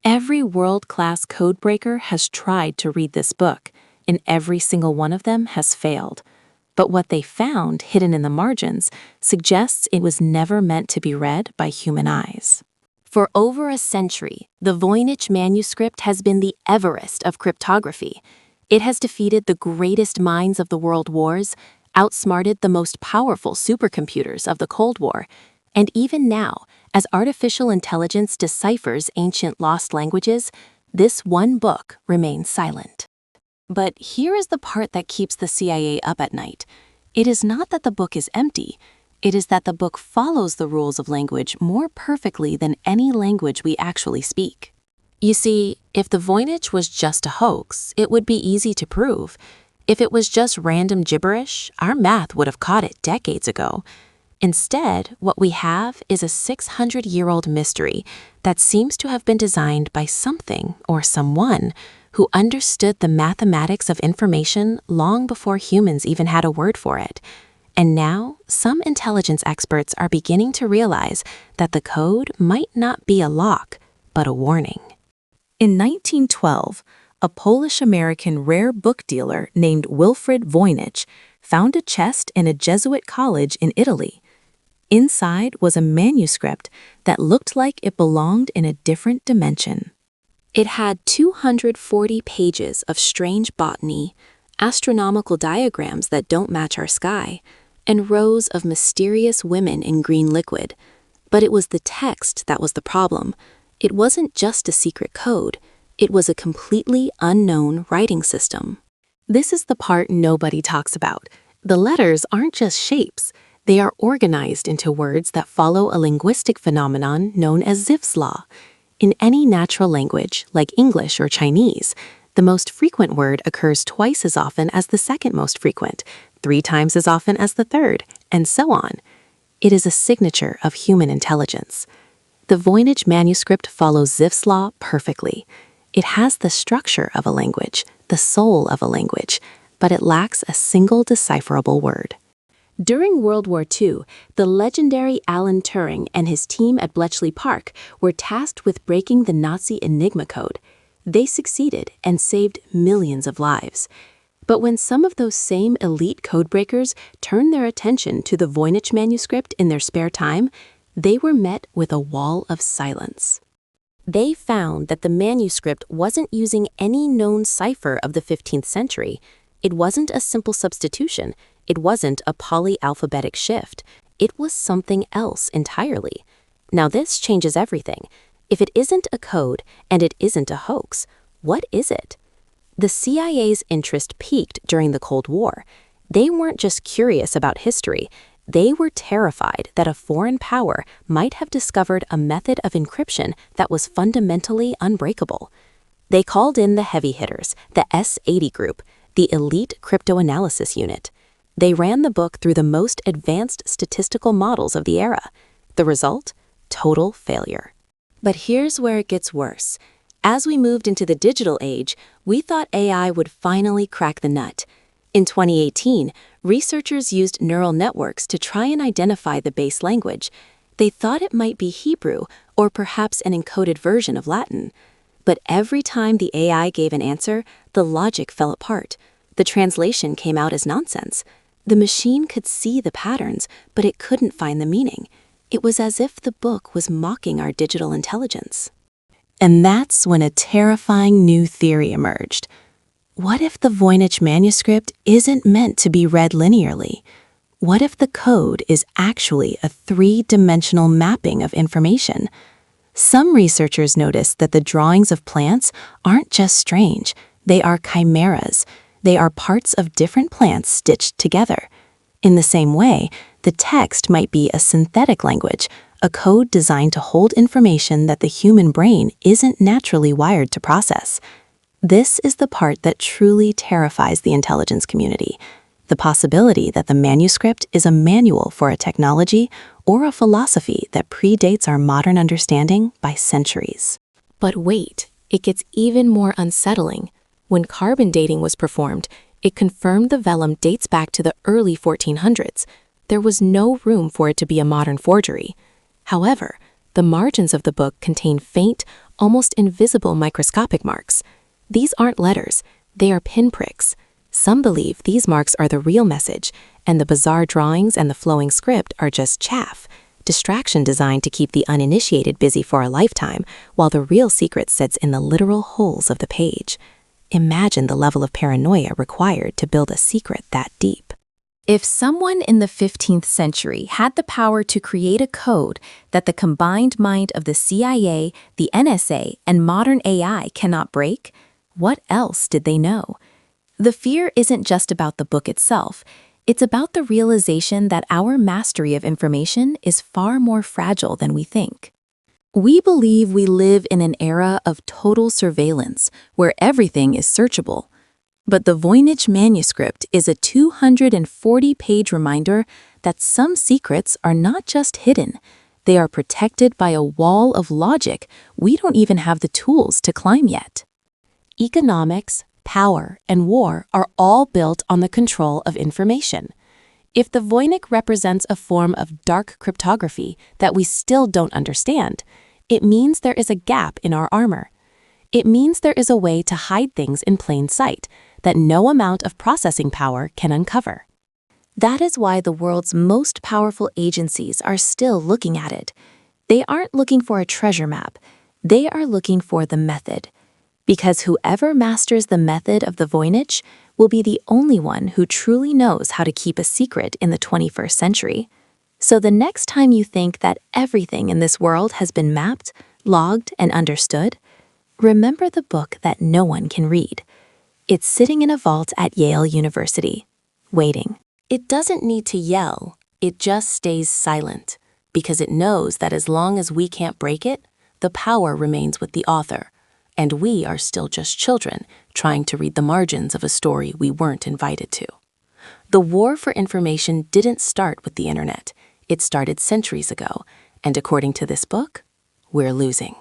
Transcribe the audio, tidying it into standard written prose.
Every world-class codebreaker has tried to read this book, and every single one of them has failed. But what they found hidden in the margins suggests it was never meant to be read by human eyes. For over a century, the Voynich Manuscript has been the Everest of cryptography. It has defeated the greatest minds of the world wars, outsmarted the most powerful supercomputers of the Cold War, and even now, as artificial intelligence deciphers ancient lost languages, this one book remains silent. But here is the part that keeps the CIA up at night. It is not that the book is empty. It is that the book follows the rules of language more perfectly than any language we actually speak. You see, if the Voynich was just a hoax, it would be easy to prove. If it was just random gibberish, our math would have caught it decades ago. Instead, what we have is a 600-year-old mystery that seems to have been designed by something or someone who understood the mathematics of information long before humans even had a word for it. And now, some intelligence experts are beginning to realize that the code might not be a lock, but a warning. In 1912, a Polish-American rare book dealer named Wilfred Voynich found a chest in a Jesuit college in Italy. Inside was a manuscript that looked like it belonged in a different dimension. It had 240 pages of strange botany, astronomical diagrams that don't match our sky, and rows of mysterious women in green liquid. But it was the text that was the problem. It wasn't just a secret code. It was a completely unknown writing system. This is the part nobody talks about. The letters aren't just shapes. They are organized into words that follow a linguistic phenomenon known as Zipf's law. In any natural language, like English or Chinese, the most frequent word occurs twice as often as the second most frequent, 3 times as often as the third, and so on. It is a signature of human intelligence. The Voynich Manuscript follows Zipf's law perfectly. It has the structure of a language, the soul of a language, but it lacks a single decipherable word. During World War II, the legendary Alan Turing and his team at Bletchley Park were tasked with breaking the Nazi Enigma code. They succeeded and saved millions of lives. But when some of those same elite codebreakers turned their attention to the Voynich Manuscript in their spare time, they were met with a wall of silence. They found that the manuscript wasn't using any known cipher of the 15th century. It wasn't a simple substitution. It wasn't a polyalphabetic shift. It was something else entirely. Now this changes everything. If it isn't a code and it isn't a hoax, what is it? The CIA's interest peaked during the Cold War. They weren't just curious about history. They were terrified that a foreign power might have discovered a method of encryption that was fundamentally unbreakable. They called in the heavy hitters, the S-80 group, the elite cryptoanalysis unit. They ran the book through the most advanced statistical models of the era. The result? Total failure. But here's where it gets worse. As we moved into the digital age, we thought AI would finally crack the nut. In 2018, researchers used neural networks to try and identify the base language. They thought it might be Hebrew or perhaps an encoded version of Latin. But every time the AI gave an answer, the logic fell apart. The translation came out as nonsense. The machine could see the patterns, but it couldn't find the meaning. It was as if the book was mocking our digital intelligence. And that's when a terrifying new theory emerged. What if the Voynich Manuscript isn't meant to be read linearly? What if the code is actually a 3-dimensional mapping of information? Some researchers noticed that the drawings of plants aren't just strange, they are chimeras. They are parts of different plants stitched together. In the same way, the text might be a synthetic language, a code designed to hold information that the human brain isn't naturally wired to process. This is the part that truly terrifies the intelligence community, the possibility that the manuscript is a manual for a technology or a philosophy that predates our modern understanding by centuries. But wait, it gets even more unsettling. When carbon dating was performed, it confirmed the vellum dates back to the early 1400s. There was no room for it to be a modern forgery. However, the margins of the book contain faint, almost invisible microscopic marks. These aren't letters, they are pinpricks. Some believe these marks are the real message, and the bizarre drawings and the flowing script are just chaff, distraction designed to keep the uninitiated busy for a lifetime, while the real secret sits in the literal holes of the page. Imagine the level of paranoia required to build a secret that deep. If someone in the 15th century had the power to create a code that the combined mind of the CIA, the NSA, and modern AI cannot break, what else did they know? The fear isn't just about the book itself. It's about the realization that our mastery of information is far more fragile than we think. We believe we live in an era of total surveillance, where everything is searchable. But the Voynich Manuscript is a 240-page reminder that some secrets are not just hidden. They are protected by a wall of logic we don't even have the tools to climb yet. Economics, power, and war are all built on the control of information. If the Voynich represents a form of dark cryptography that we still don't understand, it means there is a gap in our armor. It means there is a way to hide things in plain sight that no amount of processing power can uncover. That is why the world's most powerful agencies are still looking at it. They aren't looking for a treasure map. They are looking for the method. Because whoever masters the method of the Voynich will be the only one who truly knows how to keep a secret in the 21st century. So the next time you think that everything in this world has been mapped, logged, and understood, remember the book that no one can read. It's sitting in a vault at Yale University, waiting. It doesn't need to yell, it just stays silent, because it knows that as long as we can't break it, the power remains with the author, and we are still just children trying to read the margins of a story we weren't invited to. The war for information didn't start with the internet. It started centuries ago, and according to this book, we're losing.